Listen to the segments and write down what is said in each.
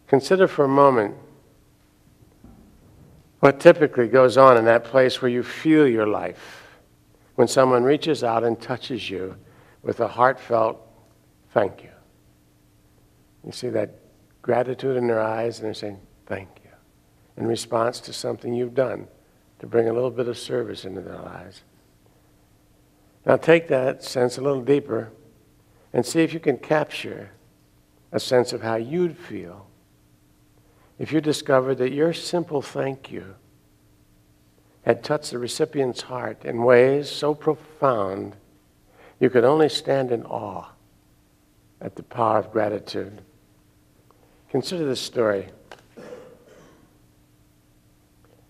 Consider for a moment what typically goes on in that place where you feel your life when someone reaches out and touches you with a heartfelt thank you. You see that gratitude in their eyes, and they're saying, thank you, in response to something you've done to bring a little bit of service into their lives. Now take that sense a little deeper and see if you can capture a sense of how you'd feel if you discovered that your simple thank you had touched the recipient's heart in ways so profound you could only stand in awe at the power of gratitude. Consider this story.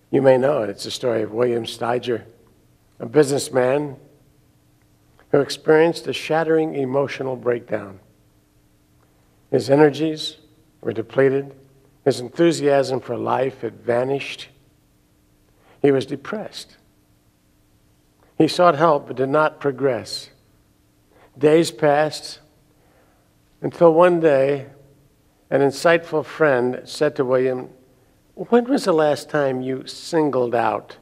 You may know it. It's the story of William Steiger, a businessman who experienced a shattering emotional breakdown. His energies were depleted. His enthusiasm for life had vanished. He was depressed. He sought help but did not progress. Days passed until one day an insightful friend said to William, "When was the last time you singled out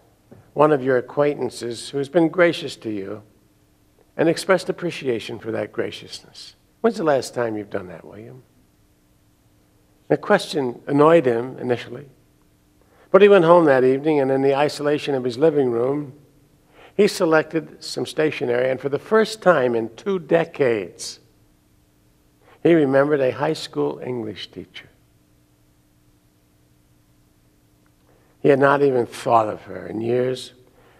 one of your acquaintances who has been gracious to you and expressed appreciation for that graciousness? When's the last time you've done that, William?" The question annoyed him initially, but he went home that evening, and in the isolation of his living room, he selected some stationery, and for the first time in 2 decades, he remembered a high school English teacher. He had not even thought of her in years,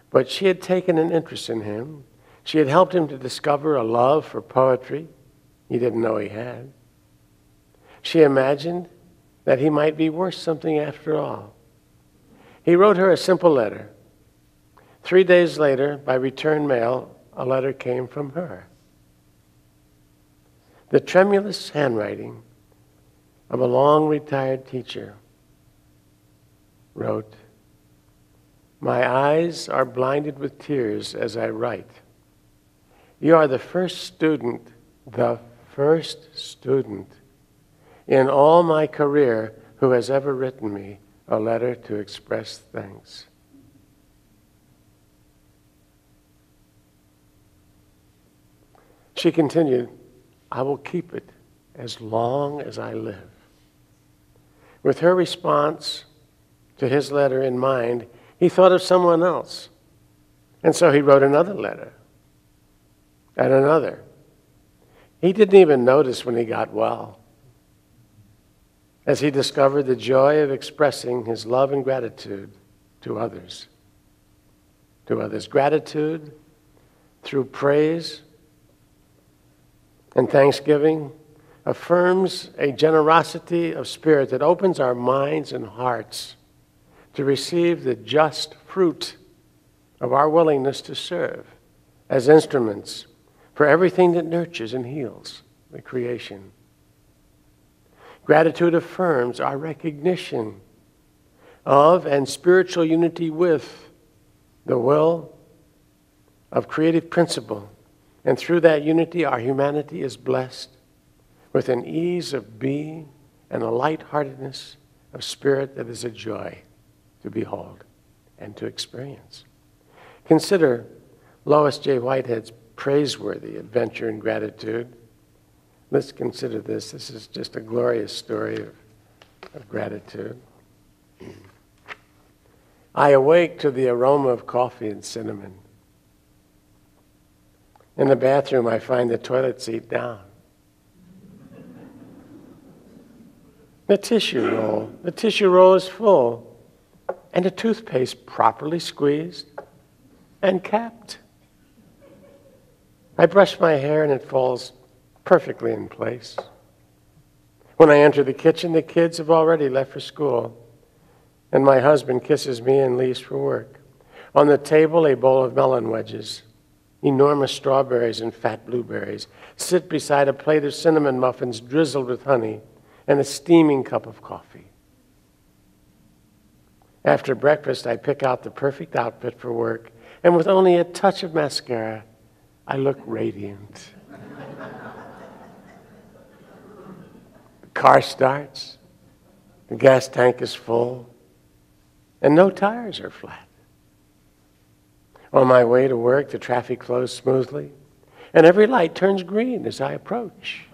but she had taken an interest in him. She had helped him to discover a love for poetry he didn't know he had. She imagined that he might be worth something after all. He wrote her a simple letter. 3 days later, by return mail, a letter came from her. The tremulous handwriting of a long-retired teacher wrote, "My eyes are blinded with tears as I write. You are the first student in all my career who has ever written me a letter to express thanks." She continued, "I will keep it as long as I live." With her response to his letter in mind, he thought of someone else. And so he wrote another letter and another. He didn't even notice when he got well, as he discovered the joy of expressing his love and gratitude to others. Gratitude through praise and thanksgiving affirms a generosity of spirit that opens our minds and hearts to receive the just fruit of our willingness to serve as instruments for everything that nurtures and heals the creation. Gratitude affirms our recognition of and spiritual unity with the will of creative principle. And through that unity, our humanity is blessed with an ease of being and a lightheartedness of spirit that is a joy to behold and to experience. Consider Lois J. Whitehead's praiseworthy adventure in gratitude. Let's consider this. This is just a glorious story of gratitude. I awake to the aroma of coffee and cinnamon. In the bathroom, I find the toilet seat down. The tissue roll is full, and the toothpaste properly squeezed and capped. I brush my hair and it falls perfectly in place. When I enter the kitchen, the kids have already left for school, and my husband kisses me and leaves for work. On the table, a bowl of melon wedges, enormous strawberries and fat blueberries sit beside a plate of cinnamon muffins drizzled with honey and a steaming cup of coffee. After breakfast, I pick out the perfect outfit for work, and with only a touch of mascara, I look radiant. The car starts. The gas tank is full, and no tires are flat. On my way to work, the traffic flows smoothly, and every light turns green as I approach.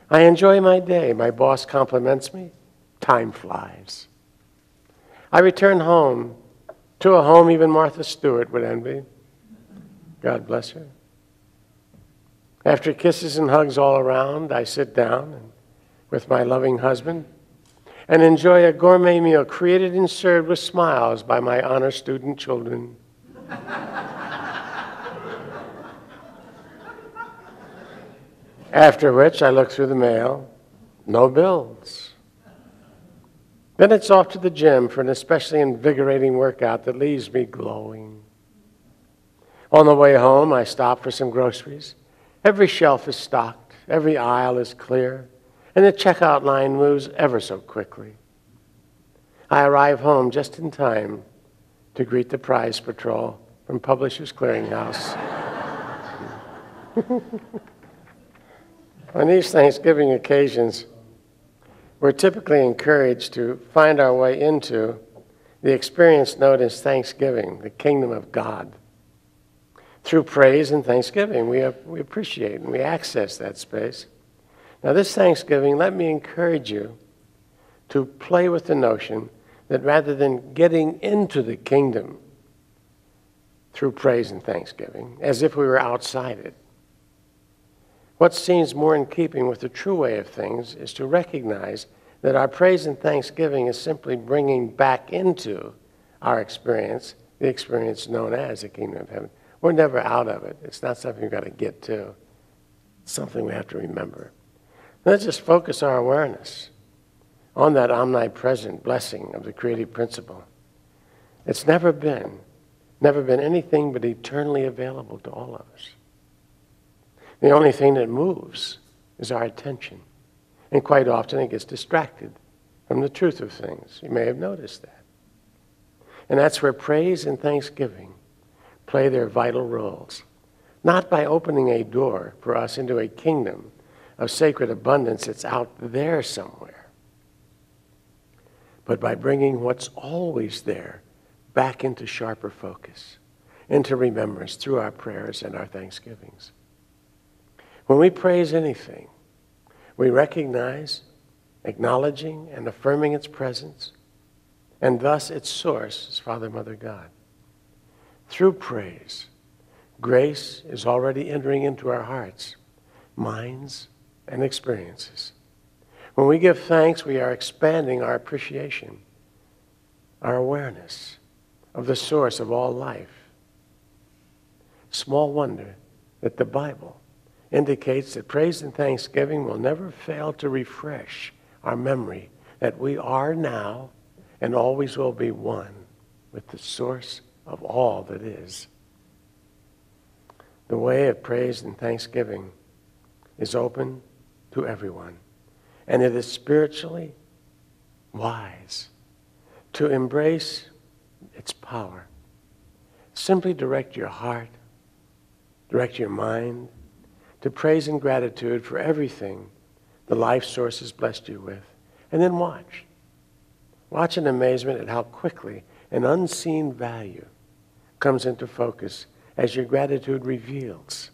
I enjoy my day. My boss compliments me. Time flies. I return home, to a home even Martha Stewart would envy. God bless her. After kisses and hugs all around, I sit down with my loving husband and enjoy a gourmet meal created and served with smiles by my honor student children. After which, I look through the mail. No bills. Then it's off to the gym for an especially invigorating workout that leaves me glowing. On the way home, I stop for some groceries. Every shelf is stocked, every aisle is clear, and the checkout line moves ever so quickly. I arrive home just in time to greet the prize patrol from Publishers Clearinghouse. On these Thanksgiving occasions, we're typically encouraged to find our way into the experience known as Thanksgiving, the kingdom of God. Through praise and thanksgiving, we appreciate and we access that space. Now, this Thanksgiving, let me encourage you to play with the notion that rather than getting into the kingdom through praise and thanksgiving, as if we were outside it, what seems more in keeping with the true way of things is to recognize that our praise and thanksgiving is simply bringing back into our experience the experience known as the kingdom of heaven. We're never out of it. It's not something we've got to get to. It's something we have to remember. Let's just focus our awareness on that omnipresent blessing of the creative principle. It's never been anything but eternally available to all of us. The only thing that moves is our attention. And quite often it gets distracted from the truth of things. You may have noticed that. And that's where praise and thanksgiving play their vital roles. Not by opening a door for us into a kingdom of sacred abundance that's out there somewhere, but by bringing what's always there back into sharper focus, into remembrance through our prayers and our thanksgivings. When we praise anything, we recognize, acknowledging, and affirming its presence, and thus its source is Father, Mother, God. Through praise, grace is already entering into our hearts, minds, and experiences. When we give thanks, we are expanding our appreciation, our awareness of the source of all life. Small wonder that the Bible indicates that praise and thanksgiving will never fail to refresh our memory that we are now and always will be one with the source of all that is. The way of praise and thanksgiving is open to everyone, and it is spiritually wise to embrace its power. Simply direct your heart, direct your mind to praise and gratitude for everything the life source has blessed you with, and then watch. Watch in amazement at how quickly an unseen value comes into focus as your gratitude reveals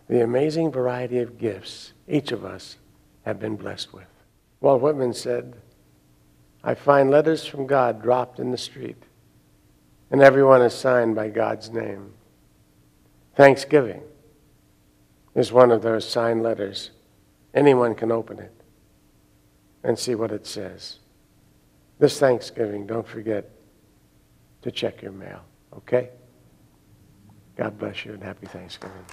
the amazing variety of gifts each of us have been blessed with. Walt Whitman said, "I find letters from God dropped in the street, and everyone is signed by God's name." Thanksgiving is one of those signed letters. Anyone can open it and see what it says. This Thanksgiving, don't forget to check your mail, okay? God bless you and happy Thanksgiving.